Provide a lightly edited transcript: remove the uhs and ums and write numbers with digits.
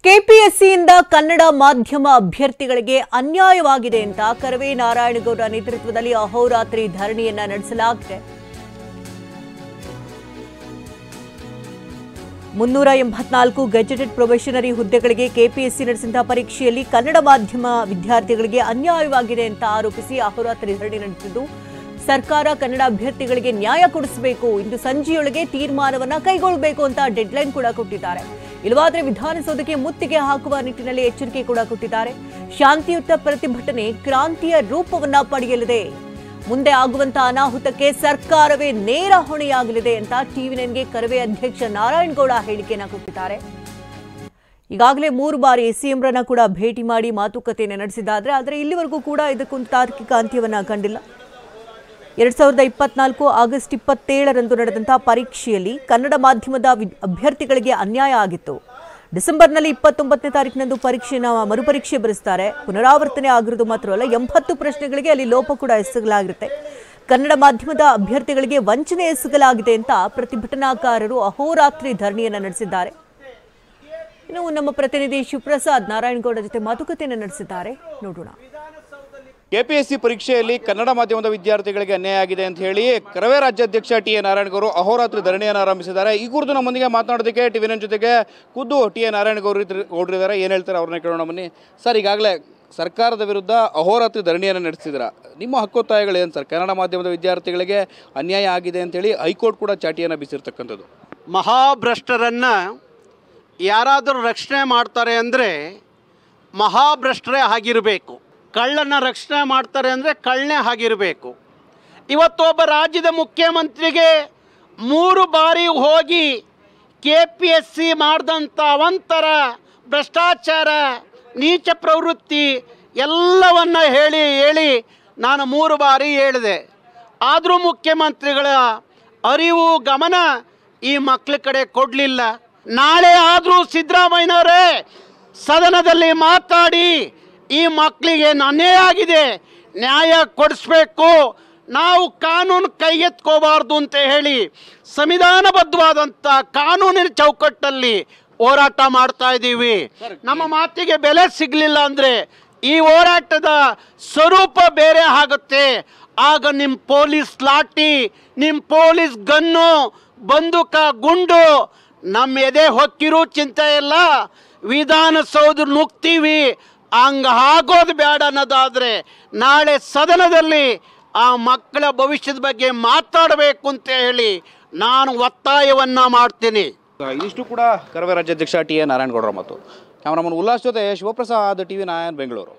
ಕೆಪಿಎಸ್ಸಿಯಿಂದ ಕನ್ನಡ ಮಾಧ್ಯಮ ಅಭ್ಯರ್ಥಿಗಳಿಗೆ ಅನ್ಯಾಯವಾಗಿದೆ ಅಂತ ಕರವೇ ನಾರಾಯಣಗೌಡ ನೇತೃತ್ವದಲ್ಲಿ ಅಹೋರಾತ್ರಿ ಧರಣಿಯನ್ನ ನಡೆಸಲಾಗಿದೆ. 384 ಗೆಜೆಟೆಡ್ ಪ್ರೊಬೇಷನರಿ ಹುದ್ದೆಗಳಿಗೆ ಕೆಪಿಎಸ್ಸಿ ನಡೆಸಿದ ಪರೀಕ್ಷೆಯಲ್ಲಿ ಕನ್ನಡ ಮಾಧ್ಯಮ ವಿದ್ಯಾರ್ಥಿಗಳಿಗೆ ಅನ್ಯಾಯವಾಗಿದೆ ಅಂತ ಆರೋಪಿಸಿ ಅಹೋರಾತ್ರಿ ಧರಣಿ ನಡೆಸಿದ್ದು, ಸರ್ಕಾರ ಕನ್ನಡ ಅಭ್ಯರ್ಥಿಗಳಿಗೆ ನ್ಯಾಯ ಕೊಡಿಸಬೇಕು, ಇಂದು ಸಂಜೆಯೊಳಗೆ ತೀರ್ಮಾನವನ್ನ ಕೈಗೊಳ್ಳಬೇಕು ಅಂತ ಡೆಡ್ಲೈನ್ ಕೂಡ ಕೊಟ್ಟಿದ್ದಾರೆ. ಇಲ್ಲವಾದರೆ ವಿಧಾನಸೌಧಕ್ಕೆ ಮುತ್ತಿಗೆ ಹಾಕುವ ನಿಟ್ಟಿನಲ್ಲಿ ಎಚ್ಚರಿಕೆ ಕೂಡ ಕೊಟ್ಟಿದ್ದಾರೆ. ಶಾಂತಿಯುತ ಪ್ರತಿಭಟನೆ ಕ್ರಾಂತಿಯ ರೂಪವನ್ನ ಪಡೆಯಲಿದೆ, ಮುಂದೆ ಆಗುವಂತಹ ಅನಾಹುತಕ್ಕೆ ಸರ್ಕಾರವೇ ನೇರ ಹೊಣೆಯಾಗಲಿದೆ ಅಂತ ಟಿವಿ9ಗೆ ಕರವೇ ಅಧ್ಯಕ್ಷ ನಾರಾಯಣಗೌಡ ಹೇಳಿಕೆಯನ್ನ ಕೊಟ್ಟಿದ್ದಾರೆ. ಈಗಾಗಲೇ 3 ಬಾರಿ ಸಿಎಂರನ್ನ ಕೂಡ ಭೇಟಿ ಮಾಡಿ ಮಾತುಕತೆಯನ್ನು ನಡೆಸಿದ್ದಾರೆ. ಆದರೆ ಇಲ್ಲಿವರೆಗೂ ಕೂಡ ಇದಕ್ಕೊಂದು ತಾರ್ಕಿಕ ಅಂತ್ಯವನ್ನ ಕಂಡಿಲ್ಲ. 2024 ಆಗಸ್ಟ್ 27ರಂದು ನಡೆದಂತಹ ಪರೀಕ್ಷೆಯಲ್ಲಿ ಕನ್ನಡ ಮಾಧ್ಯಮದ ಅಭ್ಯರ್ಥಿಗಳಿಗೆ ಅನ್ಯಾಯ ಆಗಿತ್ತು. ಡಿಸೆಂಬರ್ನಲ್ಲಿ 29ನೇ ತಾರೀಕಿನಂದು ಪರೀಕ್ಷೆನ ಮರುಪರೀಕ್ಷೆ ಬರೆಸ್ತಾರೆ. ಪುನರಾವರ್ತನೆ ಆಗಿರೋದು ಮಾತ್ರವಲ್ಲ, 80 ಪ್ರಶ್ನೆಗಳಿಗೆ ಅಲ್ಲಿ ಲೋಪ ಕೂಡ ಎಸಗಲಾಗಿರುತ್ತೆ. ಕನ್ನಡ ಮಾಧ್ಯಮದ ಅಭ್ಯರ್ಥಿಗಳಿಗೆ ವಂಚನೆ ಎಸಗಲಾಗಿದೆ ಅಂತ ಪ್ರತಿಭಟನಾಕಾರರು ಅಹೋರಾತ್ರಿ ಧರಣಿಯನ್ನು ನಡೆಸಿದ್ದಾರೆ. ಇನ್ನು ನಮ್ಮ ಪ್ರತಿನಿಧಿ ಶಿವಪ್ರಸಾದ್ ನಾರಾಯಣಗೌಡ ಜೊತೆ ಮಾತುಕತೆಯನ್ನು ನಡೆಸಿದ್ದಾರೆ, ನೋಡೋಣ. ಕೆಪಿಎಸ್ಸಿ ಪರೀಕ್ಷೆಯಲ್ಲಿ ಕನ್ನಡ ಮಾಧ್ಯಮದ ವಿದ್ಯಾರ್ಥಿಗಳಿಗೆ ಅನ್ಯಾಯ ಆಗಿದೆ ಅಂತ ಹೇಳಿ ಕರವೇ ರಾಜ್ಯಾಧ್ಯಕ್ಷ ಟಿ ಎ ನಾರಾಯಣಗೌಡರು ಅಹೋರಾತ್ರಿ ಧರಣಿಯನ್ನು ಆರಂಭಿಸಿದ್ದಾರೆ. ಈ ಕುರಿತು ನಮ್ಮೊಂದಿಗೆ ಮಾತನಾಡೋದಕ್ಕೆ ಟಿವಿ9 ಜೊತೆಗೆ ಖುದ್ದು ಟಿ ಎ ನಾರಾಯಣಗೌಡರಿದ್ದಾರೆ. ಏನು ಹೇಳ್ತಾರೆ ಅವ್ರನ್ನ ಕೇಳೋಣ ಬನ್ನಿ. ಸರ್, ಈಗಾಗಲೇ ಸರ್ಕಾರದ ವಿರುದ್ಧ ಅಹೋರಾತ್ರಿ ಧರಣಿಯನ್ನು ನಡೆಸಿದ್ದೀರಾ. ನಿಮ್ಮ ಹಕ್ಕೊತ್ತಾಯಗಳು ಏನು ಸರ್? ಕನ್ನಡ ಮಾಧ್ಯಮದ ವಿದ್ಯಾರ್ಥಿಗಳಿಗೆ ಅನ್ಯಾಯ ಆಗಿದೆ ಅಂತೇಳಿ ಹೈಕೋರ್ಟ್ ಕೂಡ ಚಾಟಿಯನ್ನು ಬೀಸಿರ್ತಕ್ಕಂಥದ್ದು. ಮಹಾಭ್ರಷ್ಟರನ್ನು ಯಾರಾದರೂ ರಕ್ಷಣೆ ಮಾಡ್ತಾರೆ ಅಂದರೆ ಮಹಾಭ್ರಷ್ಟರೇ ಆಗಿರಬೇಕು. ಕಳ್ಳನ ರಕ್ಷಣೆ ಮಾಡ್ತಾರೆ ಅಂದರೆ ಕಳ್ಳನೇ ಆಗಿರಬೇಕು. ಇವತ್ತೊಬ್ಬ ರಾಜ್ಯದ ಮುಖ್ಯಮಂತ್ರಿಗೆ 3 ಬಾರಿ ಹೋಗಿ KPSC ಮಾಡಿದಂಥ ಅವಂತರ ಭ್ರಷ್ಟಾಚಾರ, ನೀಚ ಪ್ರವೃತ್ತಿ ಎಲ್ಲವನ್ನು ಹೇಳಿ ನಾನು 3 ಬಾರಿ ಹೇಳಿದೆ. ಆದರೂ ಮುಖ್ಯಮಂತ್ರಿಗಳ ಅರಿವು ಗಮನ ಈ ಮಕ್ಕಳ ಕಡೆ ಕೊಡಲಿಲ್ಲ. ನಾಳೆ ಆದರೂ ಸಿದ್ದರಾಮಯ್ಯನವರೇ ಸದನದಲ್ಲಿ ಮಾತಾಡಿ ಈ ಮಕ್ಕಳಿಗೆ ಅನ್ಯಾಯ ಆಗಿದೆ, ನ್ಯಾಯ ಕೊಡಿಸ್ಬೇಕು, ನಾವು ಕಾನೂನು ಕೈಗೆತ್ಕೋಬಾರ್ದು ಅಂತ ಹೇಳಿ ಸಂವಿಧಾನಬದ್ಧವಾದಂಥ ಕಾನೂನಿನ ಚೌಕಟ್ಟಲ್ಲಿ ಹೋರಾಟ ಮಾಡ್ತಾ ಇದ್ದೀವಿ. ನಮ್ಮ ಮಾತಿಗೆ ಬೆಲೆ ಸಿಗಲಿಲ್ಲ ಅಂದರೆ ಈ ಹೋರಾಟದ ಸ್ವರೂಪ ಬೇರೆ ಆಗುತ್ತೆ. ಆಗ ನಿಮ್ಮ ಪೊಲೀಸ್ ಲಾಠಿ, ನಿಮ್ಮ ಪೊಲೀಸ್ ಗನ್ನು, ಬಂದೂಕ ಗುಂಡು ನಮ್ಮ ಎದೆ ಹೊಕ್ಕಿರೂ ಚಿಂತೆ ಇಲ್ಲ, ವಿಧಾನಸೌಧ ನುಗ್ತೀವಿ. ಹಂಗೆ ಆಗೋದು ಬೇಡ ಅನ್ನೋದಾದರೆ ನಾಳೆ ಸದನದಲ್ಲಿ ಆ ಮಕ್ಕಳ ಭವಿಷ್ಯದ ಬಗ್ಗೆ ಮಾತಾಡಬೇಕು ಅಂತ ಹೇಳಿ ನಾನು ಒತ್ತಾಯವನ್ನು ಮಾಡ್ತೀನಿ. ಇದಿಷ್ಟು ಕೂಡ ಕರವೇ ರಾಜ್ಯಾಧ್ಯಕ್ಷ ಟಿ ಎ ನಾರಾಯಣಗೌಡರ ಮತ್ತು ಕ್ಯಾಮರಾಮನ್ ಉಲ್ಲಾಸ್ ಜೊತೆ ಶಿವಪ್ರಸಾದ್, ಟಿವಿ9 ಬೆಂಗಳೂರು.